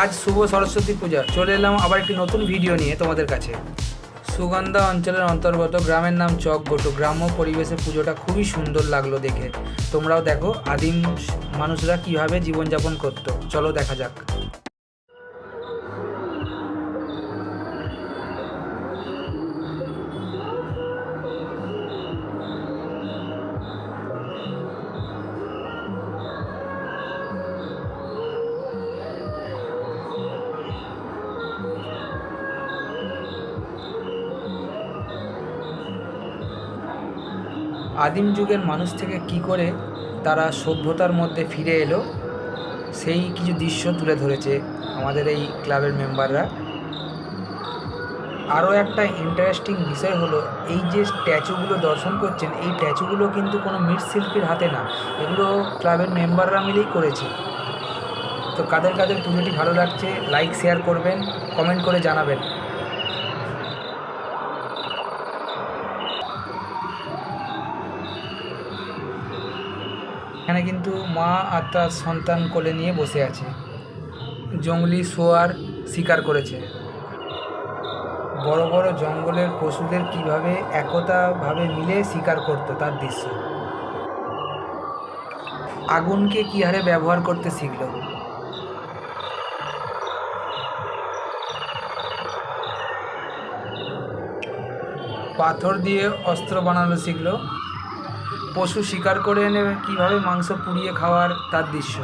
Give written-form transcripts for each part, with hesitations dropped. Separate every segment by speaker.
Speaker 1: আজ শুভ সরস্বতী পূজা, চলে এলাম আবার একটি নতুন ভিডিও নিয়ে তোমাদের কাছে। সুগন্ধা অঞ্চলের অন্তর্গত গ্রামের নাম চকগোটো। গ্রাম্য পরিবেশে পুজোটা খুবই সুন্দর লাগলো দেখে। তোমরাও দেখো আদিম মানুষরা কীভাবে জীবনযাপন করতো, চলো দেখা যাক। আদিম যুগের মানুষ থেকে কি করে তারা সভ্যতার মধ্যে ফিরে এলো, সেই কিছু দৃশ্য তুলে ধরেছে আমাদের এই ক্লাবের মেম্বাররা। আরও একটা ইন্টারেস্টিং বিষয় হলো, এই যে স্ট্যাচুগুলো দর্শন করছেন, এই স্ট্যাচুগুলো কিন্তু কোনো মৃৎশিল্পীর হাতে না, এগুলো ক্লাবের মেম্বাররা মিলেই করেছে। তো কাদের কাদের পুজোটি ভালো লাগছে লাইক শেয়ার করবেন, কমেন্ট করে জানাবেন। এখানে কিন্তু মা আর তার সন্তান কোলে নিয়ে বসে আছে। জঙ্গলি শুয়োর শিকার করেছে। বড় বড় জঙ্গলের পশুদের কিভাবে একতাভাবে মিলে শিকার করতো তার দৃশ্য। আগুনকে কী হারে ব্যবহার করতে শিখলো। পাথর দিয়ে অস্ত্র বানানো শিখলো। পশু শিকার করে এনে কীভাবে মাংস পুড়িয়ে খাওয়ার তার দৃশ্য।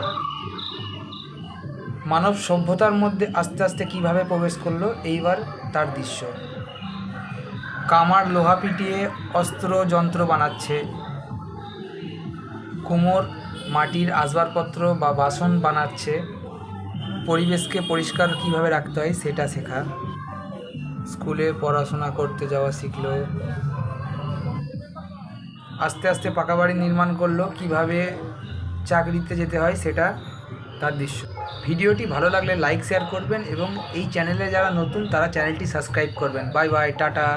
Speaker 1: মানব সভ্যতার মধ্যে আস্তে আস্তে কীভাবে প্রবেশ করলো এইবার তার দৃশ্য। কামার লোহা পিটিয়ে অস্ত্র যন্ত্র বানাচ্ছে। কুমোর মাটির আসবাবপত্র বা বাসন বানাচ্ছে। পরিবেশকে পরিষ্কার কীভাবে রাখতে হয় সেটা শেখা। স্কুলে পড়াশোনা করতে যাওয়া শিখলো। আস্তে আস্তে পাকা বাড়ি নির্মাণ করলো, কীভাবে চাকরিতে যেতে হয় সেটা তার দৃশ্য। ভিডিওটি ভালো লাগলে লাইক শেয়ার করবেন এবং এই চ্যানেলে যারা নতুন তারা চ্যানেলটি সাবস্ক্রাইব করবেন। Bye bye, tata.